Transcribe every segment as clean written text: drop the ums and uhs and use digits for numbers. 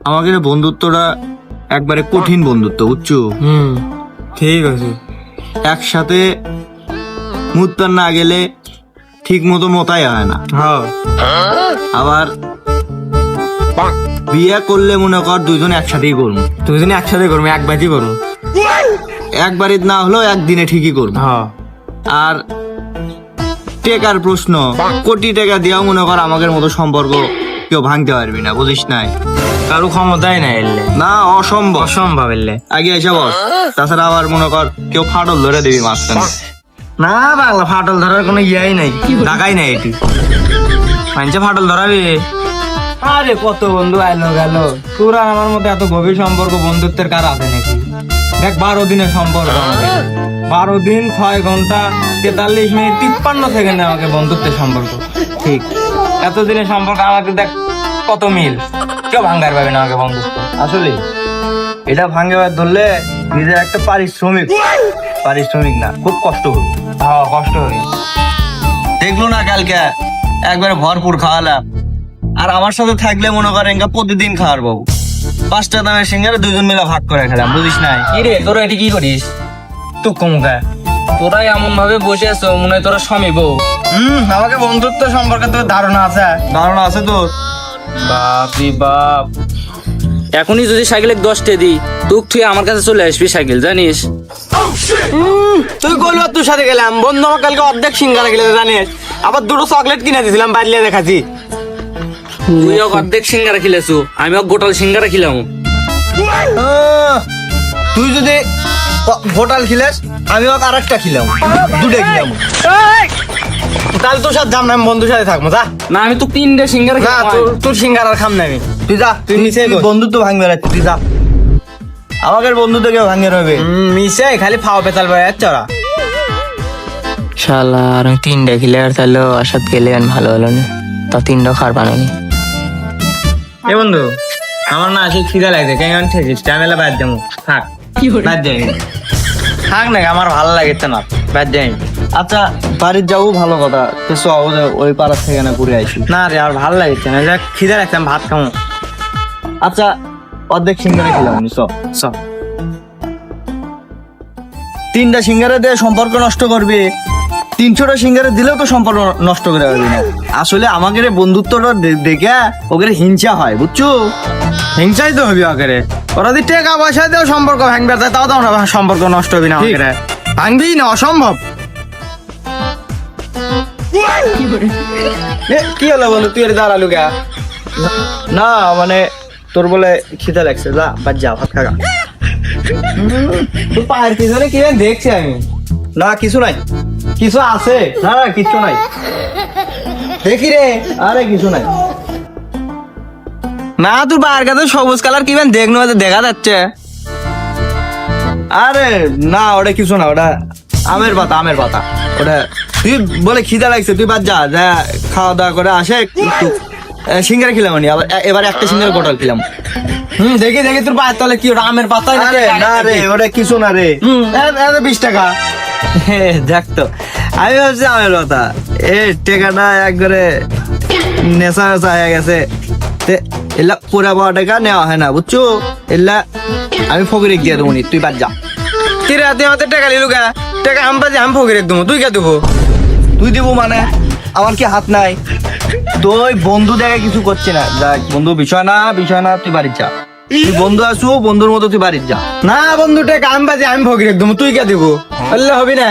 আমাদের বন্ধুত্বটা একবারে কঠিন বন্ধুত্ব, বুঝছো? ঠিক আছে। একসাথে মুতপান না গেলে ঠিক মতো মতাই হয় না। হ্যাঁ, আবার বিয়ে করলে মনে কর দুইজন একসাথেই করবো, দুজনে একসাথে করবো, এক বাজি করবো। একবারে না হলেও একদিনে ঠিকই করবো। হ্যাঁ, আর টেকার প্রশ্ন, কোটি টাকা দিয়াও মনে কর আমাদের মতো সম্পর্ক কেউ ভাঙতে পারবি না, বুঝিস নাই? কারো ক্ষমতাই নাই এলে, না, অসম্ভব। অসম্ভব এলে। আগে এসে বস, তাছাড়া আবার মনে কর কেউ ফাটল ধরে দিবি মাঝখানে। না পাগলা, ফাটল ধরার কোনো ইয়াই নাই, ঢাকাই নাই এটি। মানছে ফাটল ধরাবি? আরে কত বন্ধু আইলো গেল, তোর আর আমার মধ্যে এত গভীর সম্পর্ক বন্ধুত্বের কার আছে নাকি? দেখ 12 দিনের সম্পর্ক আমাদের, 12 দিন 6 ঘন্টা 43 মিনিট 53 সেকেন্ডে আমাকে বন্ধুত্বের সম্পর্ক। ঠিক এতদিনের সম্পর্ক আমাকে দেখ কত মিল, কেউ ভাঙ্গার পাবে না আমাকে বন্ধুত্ব। আসলে এটা ভাঙে ধরলে নিজের একটা পারিশ্রমিক না, খুব কষ্ট হবে। হ্যাঁ, কষ্ট হয়। দেখলো না কালকে একবারে ভরপুর খাওয়ালাম, আর আমার সাথে থাকলে মনে করেন প্রতিদিন খাওয়ার বাবু 5টা দামের সিঙ্গারে দুজন মিলে ভাগ করে খেলাম, বুঝিস নাই? কি রে তোরা এটি কি করিস? তুই কমুকা তোরাই এমন ভাবে বসে আছো মনে হয় তোরা স্বামী বউ। আমাকে বন্ধুত্ব সম্পর্কে তোর ধারণা আছে? ধারণা আছে তোর? বাপি বাপ, এখনই যদি সাইকেলে 10টা দিই তুই আমার কাছে চলে আসবি সাইকেল, জানিস? তুই বলবো তোর সাথে গেলাম, বন্ধু আমার কালকে অর্ধেক সিঙ্গারা খেলে জানিস, আবার 2টো চকলেট কিনে দিয়েছিলাম বাড়িয়ে দেখাচ্ছি। তুই অর্ধেক সিঙ্গারা খেলেছু, আমি গোটাল সিঙ্গারা খেলাম। তুই যদি হোটেল খিলেস, আমি ওকে আর একটা খিলাম, দুটো খিলাম। তাহলে তোর সাথে যাম না, আমি বন্ধুর সাথে থাকবো। যা না, আমি তো 3টে সিঙ্গারা না, তোর সিঙ্গারা খাম না আমি। তুই যা, তুই নিচে বন্ধুত্ব ভাঙবে রাখছি, তুই যা। আমাকে বন্ধুত্ব কেউ ভাঙে রবে মিশে খালি ফাও পেতাল ভাই চড়া শালা। আর 3টে খেলে আর তাহলে আসাদ গেলে ভালো হলো না, তা 3টা খার বানানি। এ বন্ধু, আমার না আসে খিদা লাগছে, কেমন ঠেকিস? টাইমেলা বাদ দেবো, থাক বাদ যাই, থাক না, আমার ভালো লাগে না, বাদ যাই। আচ্ছা, বাড়ির যাবো ভালো কথা, তো সহজে ওই পাড়ার থেকে না ঘুরে আসি। না রে, আর ভালো লাগছে না, যাক খিদা লাগছে, আমি ভাত খাবো। আচ্ছা, অর্ধেক সিঙ্গারা খেলাম, সব 3টা সিঙ্গারা দিয়ে সম্পর্ক নষ্ট করবে, 300টা সিঙ্গারা দিলেও তো সম্পর্ক নষ্ট করে পারবি না। আসলে আমাদের বন্ধুত্বটা দেখে ওকে হিংসা হয়, বুঝছো? হিংসাই তো হবি আগে, ওরা যদি টাকা পয়সা দিয়েও সম্পর্ক ভাঙবে, তাও তো সম্পর্ক নষ্ট হবি না আমাকে, ভাঙবি না, অসম্ভব। কি হলো বন্ধু, তুই এর দাঁড়ালু গা? না মানে তোর বলে খিদে লাগছে, যা বাদ যা, ভাত খাগা। তুই পায়ের পিছনে কি দেখছি আমি? না কিছু নাই, কিছু আছে? না না কিছু নাই, দেখি রে। আরে কিছু নাই। না, তোর পায়ের কাছে সবুজ কালার কি দেখনো দেখা যাচ্ছে? আরে না, ওটা কিছু না, ওটা আমের পাতা ওটা। তুই বলে খিদা লাগছে, তুই বাদ যা, যা খাওয়া দাওয়া করে আসে একটু সিঙ্গারা খেলাম, আবার এবার একটা সিঙ্গারা গোটাল খেলাম। দেখি তোর পায়ের তলে কি ওটা আমের পাতা? আরে না রে, ওটা কিছু না রে, 20 টাকা। দেখ তো, আমি ভাবছি আমের পাতা, টেকাটা একবারে নেশা হয়ে গেছে, এলা পুরা 12 টাকা নেওয়া হয় না, বুঝছো? এলা আমি ফকিরে দিয়ে দেবো, তুই বাদ যা। কি রাতে আমাদের টাকা লিলু গা? টাকা আমি ফকিরে দেবো, তুই কে দেবো? তুই দিব মানে আমার কি হাত নাই? তুই বন্ধু দেখে কিছু করছে না, দেখ বন্ধু বিষয় না, তুই বাড়ির যা। তুই বন্ধু আসু, বন্ধুর মতো তুই বাড়ির যা। না বন্ধু, টাকা আমি ফকিরে দেবো, তুই কে দেবো? বললে হবি না।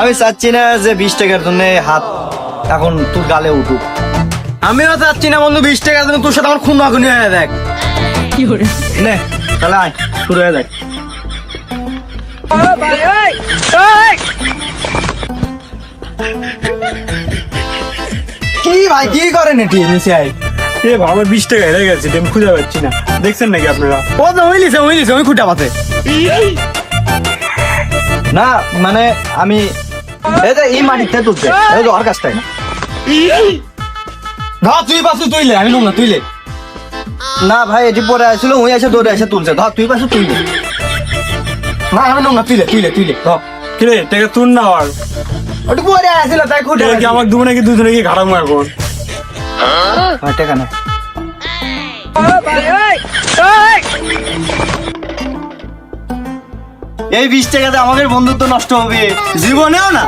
আমি চাচ্ছি না যে 20 টাকার জন্য হাত এখন তোর গালে উঠুক। আমিও চাচ্ছি না বন্ধু 20 টাকা দেবো, তোর সাথে আমার খুন আগুনি হয়ে দেখ। নে তাহলে আয়, শুরু হয়ে যাক। কি ভাই, কি করেন এটি নিচে আয়? আমার 20 টাকা হেরে গেছে, আমি খুঁজে পাচ্ছি না, দেখছেন নাকি আপনারা? ও তো হইলিছে ওই খুঁটা পাতে। না মানে আমি এই যে এই মাটিতে তুলছে, এই যে ওর কাছটাই ধর তুই পাশে তুইলে, আমি না তুইলে। না ভাই, এটি পরে আসছিল, ওই এসে দৌড়ে এসে তুলছে, ধর তুই পাশে তুলবে না আমি না তুইলে ধর। কিরে টাকা তুল না, আর ওটা পরে আসছিল তাই খুঁটে টাকা কি আমার দুজনে কি ঘাড়া মারবো? টাকা না। এই 20 টাকাতে আমাদের বন্ধুত্ব নষ্ট হবে জীবনেও না।